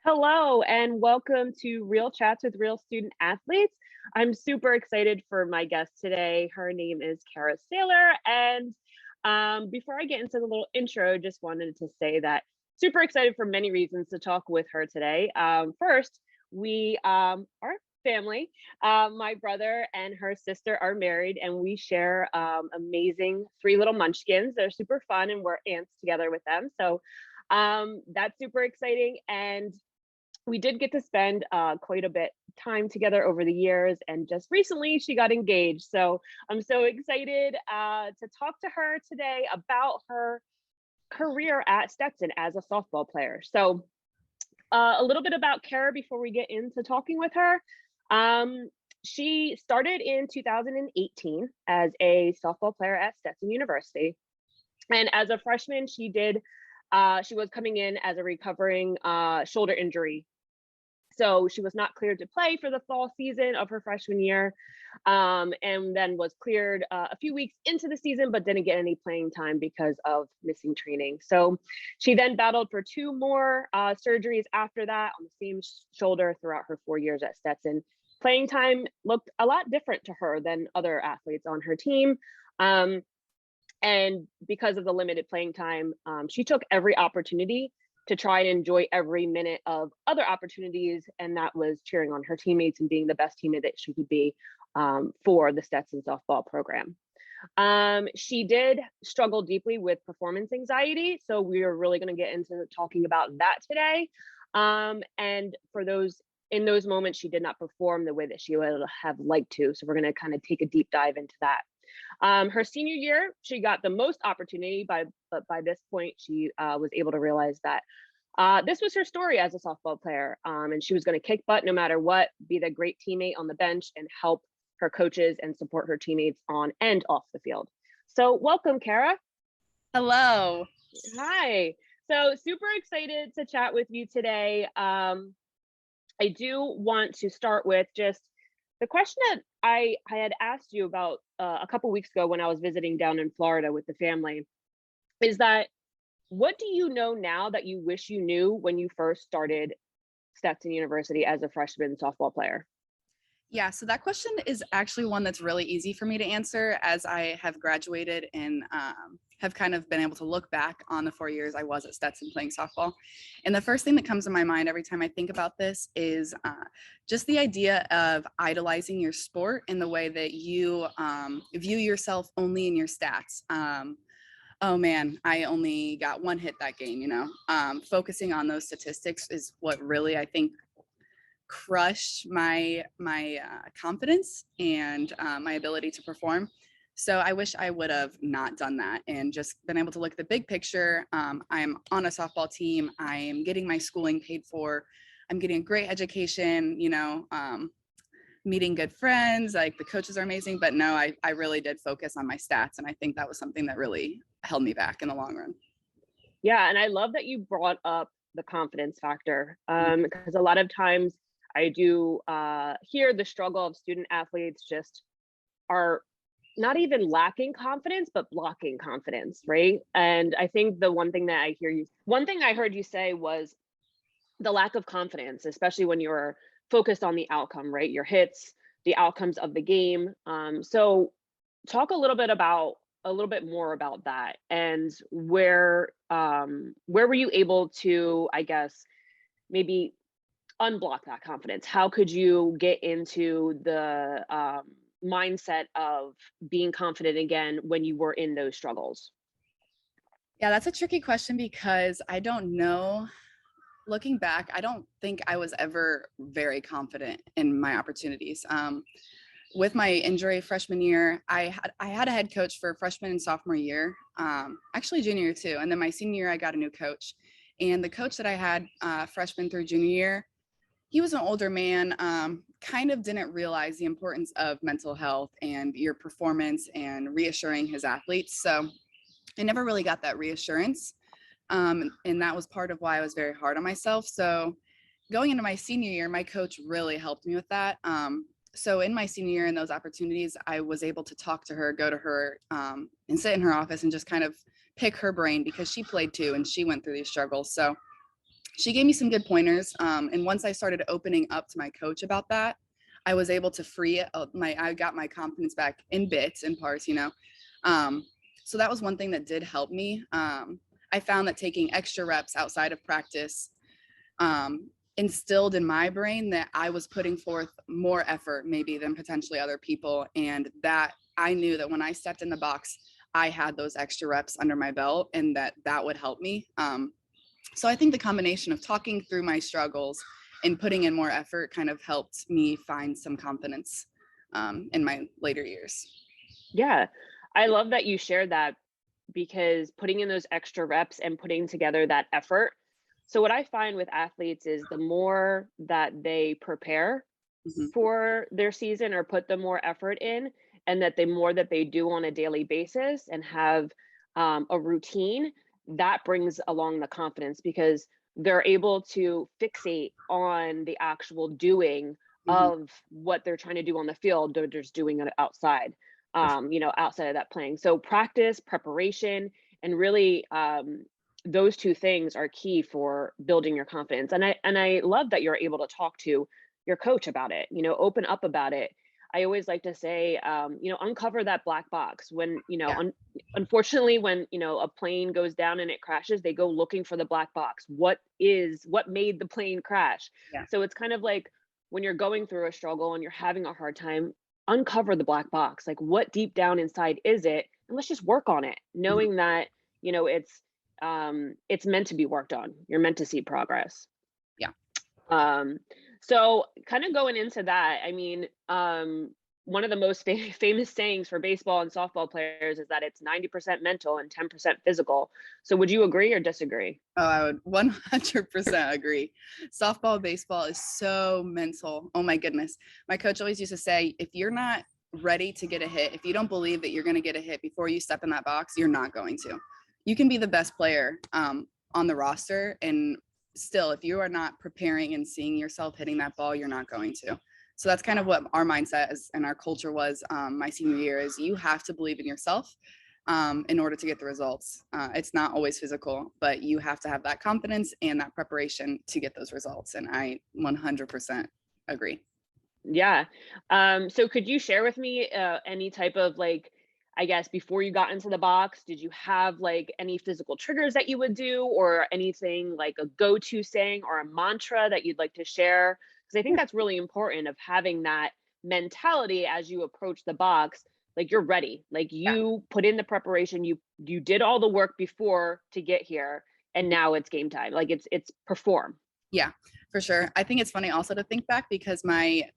Hello, and welcome to Real Chats with Real Student Athletes. I'm super excited for my guest today. Her name is Kara Saylor. And before I get into the little intro, just wanted to say that super excited for many reasons to talk with her today. First, we are family. My brother and her sister are married, and we share amazing three little munchkins. They're super fun, and we're aunts together with them. So that's super exciting. And we did get to spend quite a bit time together over the years, and just recently she got engaged. So I'm so excited to talk to her today about her career at Stetson as a softball player. So a little bit about Kara before we get into talking with her. She started in 2018 as a softball player at Stetson University. And as a freshman, she was coming in as a recovering shoulder injury. So she was not cleared to play for the fall season of her freshman year, and then was cleared a few weeks into the season, but didn't get any playing time because of missing training. So she then battled for two more surgeries after that on the same shoulder throughout her 4 years at Stetson. Playing time looked a lot different to her than other athletes on her team. And because of the limited playing time, she took every opportunity to try and enjoy every minute of other opportunities. And that was cheering on her teammates and being the best teammate that she could be for the Stetson softball program. She did struggle deeply with performance anxiety. So we are really going to get into talking about that today. And in those moments, she did not perform the way that she would have liked to. So we're going to kind of take a deep dive into that. Her senior year, she got the most opportunity, but by this point, she was able to realize that this was her story as a softball player, and she was going to kick butt no matter what, be the great teammate on the bench, and help her coaches and support her teammates on and off the field. So welcome, Kara. Hello. Hi. So super excited to chat with you today. I do want to start with just the question that I had asked you about a couple weeks ago when I was visiting down in Florida with the family, is that what do you know now that you wish you knew when you first started Stetson University as a freshman softball player? Yeah, so that question is actually one that's really easy for me to answer, as I have graduated and have kind of been able to look back on the 4 years I was at Stetson playing softball. And the first thing that comes to my mind every time I think about this is just the idea of idolizing your sport in the way that you view yourself only in your stats. Oh man, I only got one hit that game, focusing on those statistics is what really, I think, crushed my confidence and my ability to perform. So I wish I would have not done that and just been able to look at the big picture. I'm on a softball team. I am getting my schooling paid for. I'm getting a great education, meeting good friends, like the coaches are amazing. But no, I really did focus on my stats. And I think that was something that really held me back in the long run. Yeah, and I love that you brought up the confidence factor, because a lot of times I do hear the struggle of student athletes just are not even lacking confidence, but blocking confidence, right? And I think the one thing I heard you say was the lack of confidence, especially when you're focused on the outcome, right? Your hits, the outcomes of the game. So talk a little bit more about that, and where were you able to, I guess, maybe unblock that confidence? How could you get into the mindset of being confident again when you were in those struggles? Yeah, that's a tricky question because I don't know. Looking back, I don't think I was ever very confident in my opportunities. With my injury freshman year, I had a head coach for freshman and sophomore year, actually junior year too. And then my senior year, I got a new coach. And the coach that I had freshman through junior year, he was an older man, kind of didn't realize the importance of mental health and your performance and reassuring his athletes. So I never really got that reassurance. And that was part of why I was very hard on myself. So going into my senior year, my coach really helped me with that. So in my senior year, in those opportunities, I was able to talk to her, go to her, and sit in her office and just kind of pick her brain because she played too and she went through these struggles. So she gave me some good pointers. And once I started opening up to my coach about that, I was able to free I got my confidence back in bits and parts, so that was one thing that did help me. I found that taking extra reps outside of practice instilled in my brain that I was putting forth more effort maybe than potentially other people. And that I knew that when I stepped in the box, I had those extra reps under my belt and that would help me. So I think the combination of talking through my struggles and putting in more effort kind of helped me find some confidence in my later years. Yeah, I love that you shared that, because putting in those extra reps and putting together that effort. So what I find with athletes is the more that they prepare Mhm. for their season or put the more effort in, and that the more that they do on a daily basis and have a routine, that brings along the confidence, because they're able to fixate on the actual doing Mhm. of what they're trying to do on the field. They're just doing it outside, For sure. outside of that playing. So practice, preparation, and really those two things are key for building your confidence. And I love that you're able to talk to your coach about it, open up about it. I always like to say, uncover that black box when, Yeah. unfortunately, when, a plane goes down and it crashes, they go looking for the black box. What made the plane crash? Yeah. So it's kind of like when you're going through a struggle and you're having a hard time, uncover the black box. Like, what deep down inside is it? And let's just work on it, Mhm. knowing that, it's meant to be worked on. You're meant to see progress. Yeah. Um, so kind of going into that, I mean, one of the most famous sayings for baseball and softball players is that it's 90% mental and 10% physical. So would you agree or disagree? Oh, I would 100% agree. Softball, baseball is so mental. Oh my goodness. My coach always used to say, if you're not ready to get a hit, if you don't believe that you're going to get a hit before you step in that box, you're not going to. You can be the best player on the roster, and still, if you are not preparing and seeing yourself hitting that ball, you're not going to. So that's kind of what our mindset is and our culture was my senior year is you have to believe in yourself in order to get the results. It's not always physical, but you have to have that confidence and that preparation to get those results. And I 100% agree. Yeah. So could you share with me any type of, like, I guess before you got into the box, did you have like any physical triggers that you would do, or anything like a go-to saying or a mantra that you'd like to share? Because I think Yeah. that's really important, of having that mentality as you approach the box. Like, you're ready. Like, Yeah. you put in the preparation, you did all the work before to get here, and now it's game time. Like, it's perform. Yeah, for sure. I think it's funny also to think back because my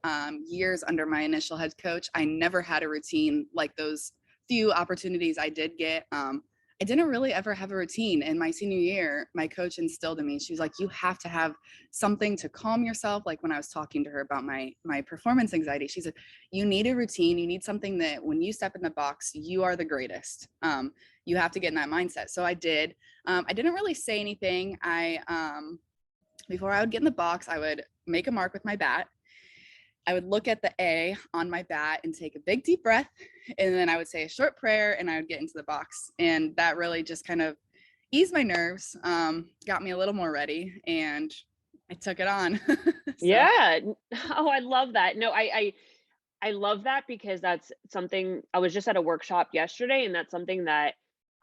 years under my initial head coach, I never had a routine like those few opportunities I did get. I didn't really ever have a routine. In my senior year, my coach instilled in me. She was like, "You have to have something to calm yourself." Like when I was talking to her about my performance anxiety, she said, "You need a routine. You need something that when you step in the box, you are the greatest. You have to get in that mindset." So I did. I didn't really say anything. Before I would get in the box, I would make a mark with my bat. I would look at the A on my bat and take a big deep breath. And then I would say a short prayer and I would get into the box. And that really just kind of eased my nerves, got me a little more ready, and I took it on. So, Yeah. Oh, I love that. No, I love that, because that's something I was just at a workshop yesterday, and that's something that,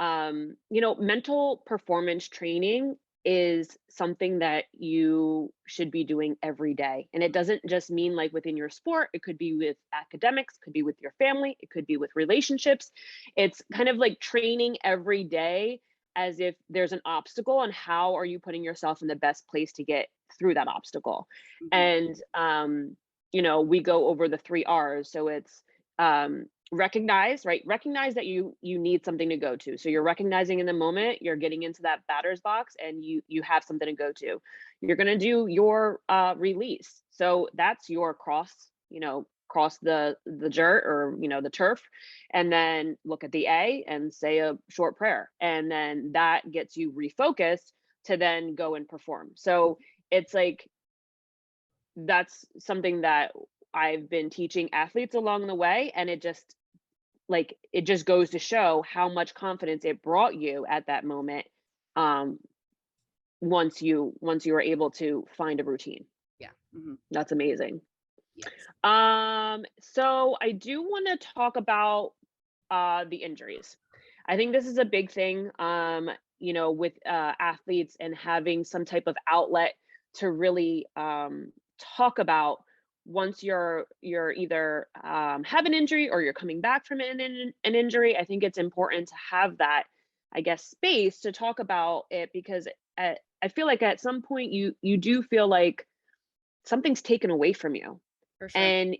mental performance training is something that you should be doing every day. And it doesn't just mean like within your sport, it could be with academics, could be with your family, it could be with relationships. It's kind of like training every day, as if there's an obstacle, and how are you putting yourself in the best place to get through that obstacle. mhm, And we go over the 3 R's. So it's recognize, right? Recognize that you need something to go to. So you're recognizing in the moment, you're getting into that batter's box, and you have something to go to. You're going to do your release. So that's your cross the dirt, or the turf, and then look at the A and say a short prayer, and then that gets you refocused to then go and perform. So it's like, that's something that I've been teaching athletes along the way, and it just goes to show how much confidence it brought you at that moment. Um, once you were able to find a routine. Yeah. Hmm. That's amazing. Yes. So I do want to talk about the injuries. I think this is a big thing, with athletes and having some type of outlet to really talk about once you're either have an injury or you're coming back from an injury. I think it's important to have that, I guess, space to talk about it because I feel like at some point you do feel like something's taken away from you, For sure. and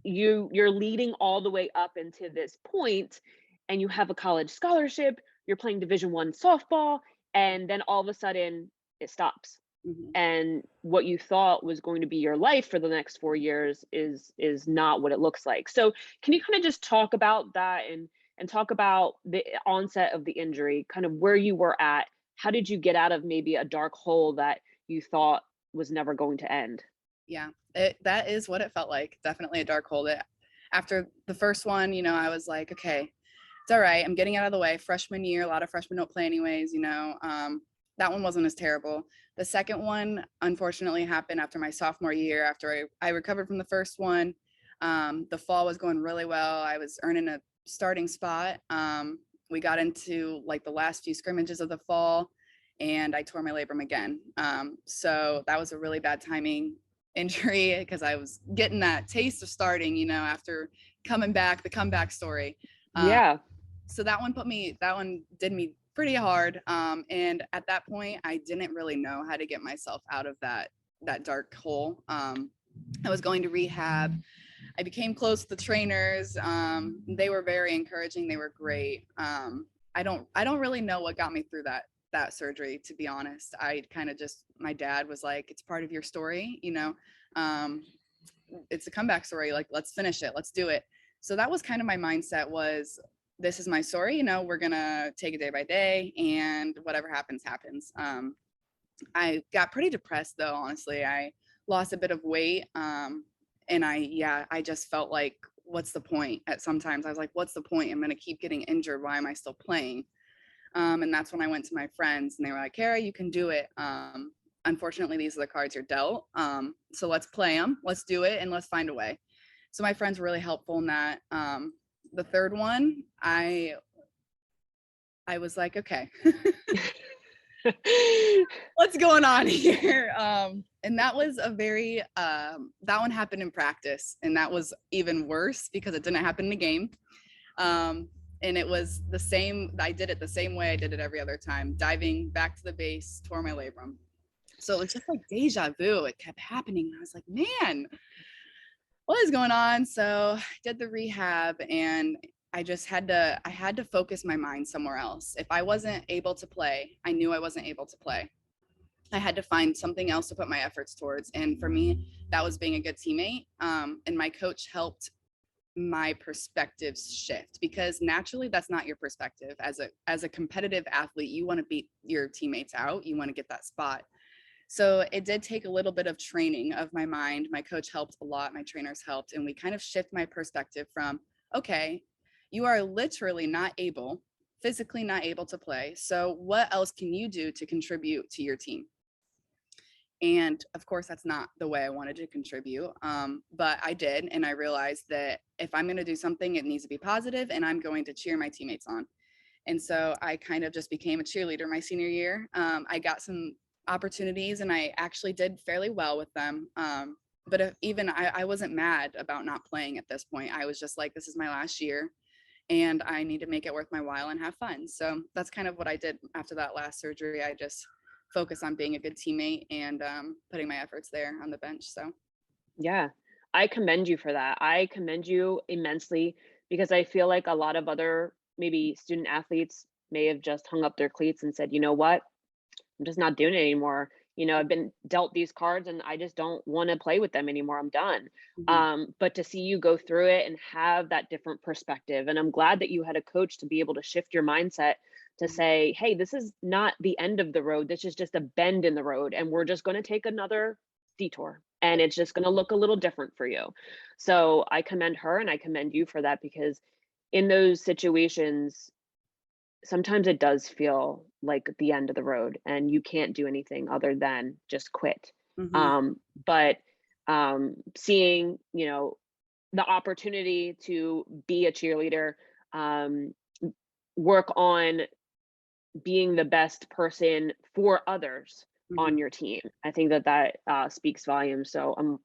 you're leading all the way up into this point, and you have a college scholarship, you're playing division 1 softball, and then all of a sudden it stops, Hmm. and what you thought was going to be your life for the next 4 years is not what it looks like. So can you kind of just talk about that, and talk about the onset of the injury, kind of where you were at? How did you get out of maybe a dark hole that you thought was never going to end? Yeah, that is what it felt like. Definitely a dark hole. After the first one, I was like, okay, it's all right. I'm getting out of the way. Freshman year, a lot of freshmen don't play anyways. That one wasn't as terrible. The second one, unfortunately, happened after my sophomore year. After I recovered from the first one, the fall was going really well. I was earning a starting spot. We got into like the last few scrimmages of the fall, and I tore my labrum again. So that was a really bad timing injury because I was getting that taste of starting, after coming back, the comeback story. Um, Yeah. so that one did me pretty hard. And at that point, I didn't really know how to get myself out of that dark hole. I was going to rehab. I became close to the trainers. They were very encouraging. They were great. I don't really know what got me through that surgery, to be honest. I kind of just, my dad was like, it's part of your story, um, it's a comeback story. Like, let's finish it. Let's do it. So that was kind of my mindset was, this is my story. We're going to take it day by day, and whatever happens, happens. I got pretty depressed though, honestly. I lost a bit of weight. And I just felt like, what's the point? At sometimes I was like, what's the point? I'm going to keep getting injured. Why am I still playing? And that's when I went to my friends, and they were like, Kara, you can do it. Unfortunately, these are the cards you're dealt. So let's play them. Let's do it, and let's find a way. So my friends were really helpful in that. The third one, I was like, okay, what's going on here? And that was that one happened in practice, and that was even worse because it didn't happen in a game. And it was the same, I did it the same way I did it every other time, diving back to the base, tore my labrum. So it was just like deja vu. It kept happening. And I was like, man, what is going on? So I did the rehab, and I had to focus my mind somewhere else. If I wasn't able to play, I knew I wasn't able to play. I had to find something else to put my efforts towards. And for me, that was being a good teammate. And my coach helped my perspectives shift, because naturally that's not your perspective. As a competitive athlete, you want to beat your teammates out, you want to get that spot. So it did take a little bit of training of my mind. My coach helped a lot, my trainers helped, and we kind of shift my perspective from, okay, you are literally not able, physically not able to play, so what else can you do to contribute to your team? And of course, that's not the way I wanted to contribute. But I did. And I realized that if I'm going to do something, it needs to be positive, and I'm going to cheer my teammates on. And so I kind of just became a cheerleader my senior year. I got some opportunities, and I actually did fairly well with them. But even I wasn't mad about not playing at this point. I was just like, this is my last year, and I need to make it worth my while and have fun. So that's kind of what I did after that last surgery. I just focus on being a good teammate and putting my efforts there on the bench. So Yeah. I commend you for that. I commend you immensely because I feel like a lot of other maybe student athletes may have just hung up their cleats and said, you know what? I'm just not doing it anymore. I've been dealt these cards and I just don't want to play with them anymore. I'm done. mhm. But to see you go through it and have that different perspective, and I'm glad that you had a coach to be able to shift your mindset to say, hey, this is not the end of the road. This is just a bend in the road. And we're just going to take another detour, and it's just going to look a little different for you. So I commend her and I commend you for that, because in those situations, sometimes it does feel like the end of the road and you can't do anything other than just quit. Hmm. But seeing, the opportunity to be a cheerleader, um, work on being the best person for others Hmm. on your team. I think that speaks volumes. So I'm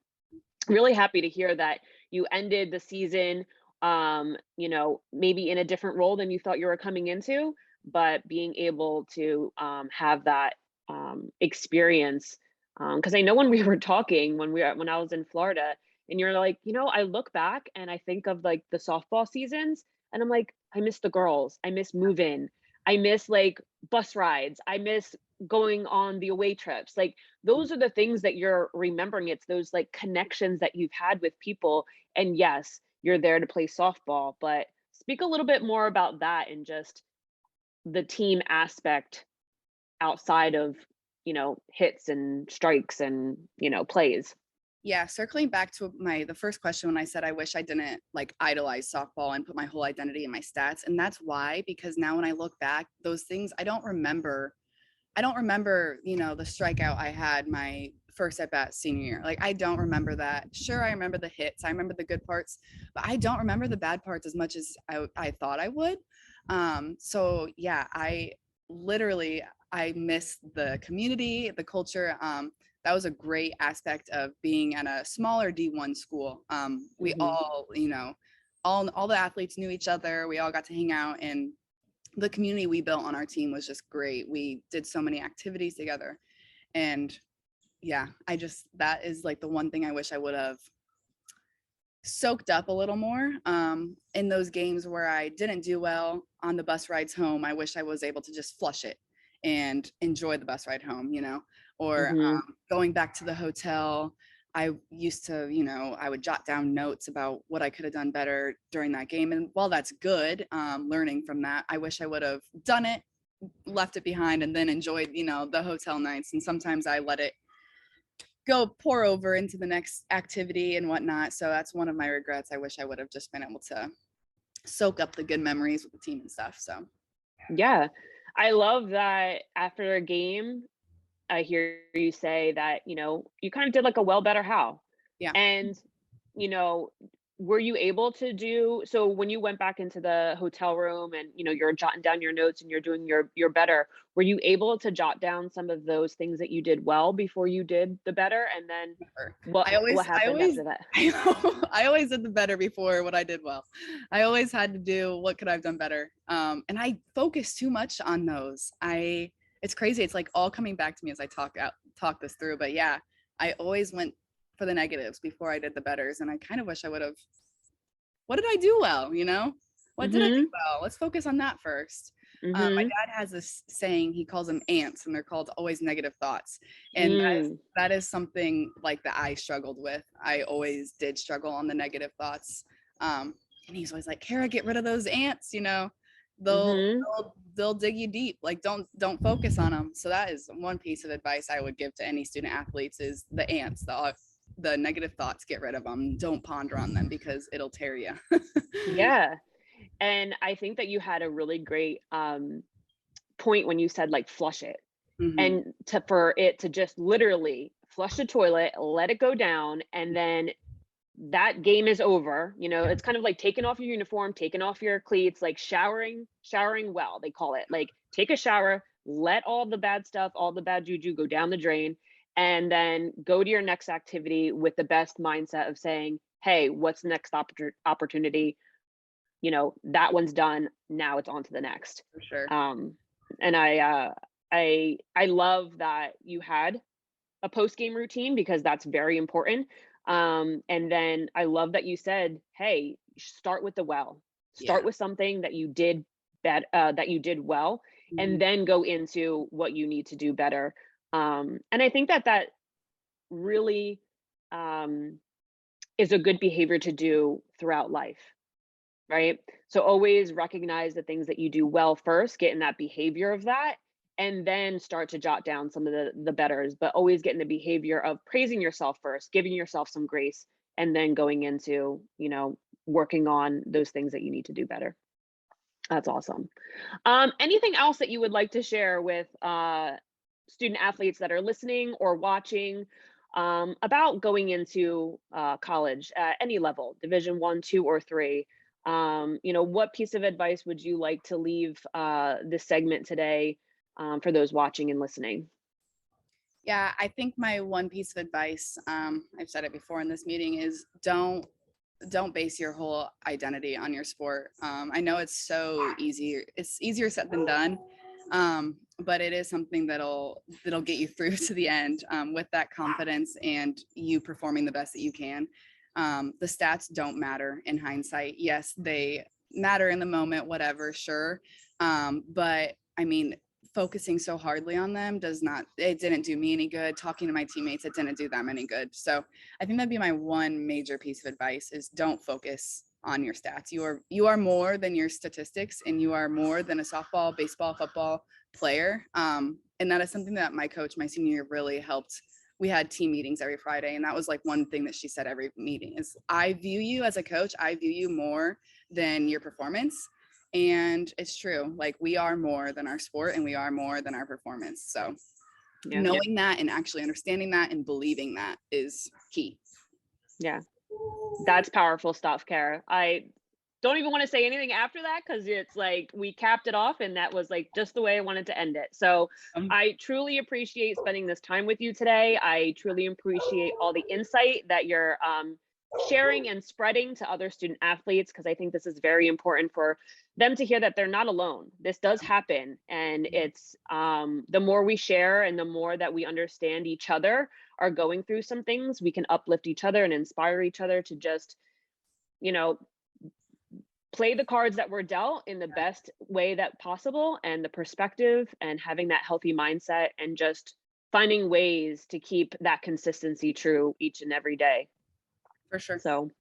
really happy to hear that you ended the season, maybe in a different role than you thought you were coming into, but being able to have that experience. Because I know when we were talking when I was in Florida, and you're like, I look back and I think of like the softball seasons, and I'm like, I miss the girls, I miss move-in, I miss like bus rides, I miss going on the away trips. Like those are the things that you're remembering. It's those like connections that you've had with people. And yes, you're there to play softball, but speak a little bit more about that and just the team aspect outside of, hits and strikes and, plays. Yeah, circling back to the first question when I said I wish I didn't like idolize softball and put my whole identity in my stats. And that's why, because now when I look back, those things I don't remember. I don't remember, the strikeout I had my first at bat senior year. Like I don't remember that. Sure, I remember the hits, I remember the good parts, but I don't remember the bad parts as much as I thought I would. So yeah, I literally I miss the community, the culture. That was a great aspect of being at a smaller D1 school. We Hmm. all, all the athletes knew each other. We all got to hang out, and the community we built on our team was just great. We did so many activities together. And yeah, that is like the one thing I wish I would have soaked up a little more in those games where I didn't do well on the bus rides home. I wish I was able to just flush it and enjoy the bus ride home, or Hmm. going back to the hotel. I used to, I would jot down notes about what I could have done better during that game. And while that's good, learning from that, I wish I would have done it, left it behind, and then enjoyed, the hotel nights. And sometimes I let it go pour over into the next activity and whatnot. So that's one of my regrets. I wish I would have just been able to soak up the good memories with the team and stuff. So Yeah. I love that after a game, I hear you say that, you kind of did like a well, better, how. yeah. And, you know, were you able to do so when you went back into the hotel room and, you're jotting down your notes and you're doing your better, were you able to jot down some of those things that you did well before you did the better? And then what I what always, I happened always, after that? I always did the better before what I did well. I always had to do what could I've done better. And I focused too much on those. It's crazy. It's like all coming back to me as I talk this through. But yeah, I always went for the negatives before I did the betters. And I kind of wish I would have, what did I do well? What did I do Mhm. well? Let's focus on that first. My Mhm. dad has this saying, he calls them ants, and they're called always negative thoughts. And Mm. that is something like that I struggled with. I always did struggle on the negative thoughts. And he's always like, Kara, get rid of those ants, they'll Mhm. they'll dig you deep. Like don't focus on them. So that is one piece of advice I would give to any student athletes is the ants, the negative thoughts, get rid of them. Don't ponder on them because it'll tear you. Yeah. And I think that you had a really great point when you said like flush it. Hmm. And for it to just literally flush the toilet, let it go down, and then that game is over. It's kind of like taking off your uniform, taking off your cleats, like showering well, they call it. Like take a shower, let all the bad stuff, all the bad juju go down the drain, and then go to your next activity with the best mindset of saying, hey, what's the next opportunity? That one's done. Now it's on to the next. For sure. Um, and I love that you had a post game routine because that's very important. And then I love that you said, "Hey, start with the well. Yeah. Start with something that you did that you did well, Hmm. and then go into what you need to do better." And I think that really um, is a good behavior to do throughout life, right? So always recognize the things that you do well first, get in that behavior of that, and then start to jot down some of the betters, but always get in the behavior of praising yourself first, giving yourself some grace, and then going into, working on those things that you need to do better. That's awesome. Anything else that you would like to share with student athletes that are listening or watching about going into college at any level, Division one, two, or three? What piece of advice would you like to leave this segment today for those watching and listening? Yeah, I think my one piece of advice, I've said it before in this meeting, is don't base your whole identity on your sport. I know it's so easy. It's easier said than done, but it is something that'll get you through to the end with that confidence and you performing the best that you can. The stats don't matter in hindsight. Yes, they matter in the moment, whatever, sure. But I mean, focusing so hardly on them it didn't do me any good. Talking to my teammates, it didn't do them any good. So I think that'd be my one major piece of advice is don't focus on your stats. You are more than your statistics, and you are more than a softball, baseball, football player. And that is something that my coach, my senior year, really helped. We had team meetings every Friday, and that was like one thing that she said every meeting is, I view you as a coach, I view you more than your performance. And it's true, like we are more than our sport and we are more than our performance. So knowing that and actually understanding that and believing that is key. Yeah, that's powerful stuff, Kara. I don't even want to say anything after that because it's like we capped it off and that was like just the way I wanted to end it. So I truly appreciate spending this time with you today. I truly appreciate all the insight that you're sharing and spreading to other student athletes, because I think this is very important for them to hear that they're not alone. This does happen, and it's the more we share and the more that we understand each other are going through some things, we can uplift each other and inspire each other to just, play the cards that we're dealt in the best way that possible, and the perspective and having that healthy mindset and just finding ways to keep that consistency true each and every day. For sure. So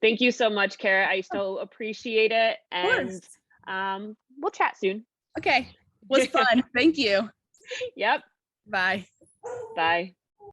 thank you so much, Kara. I so appreciate it. And we'll chat soon. Okay. Was fun. Thank you. Yep. Bye. Bye.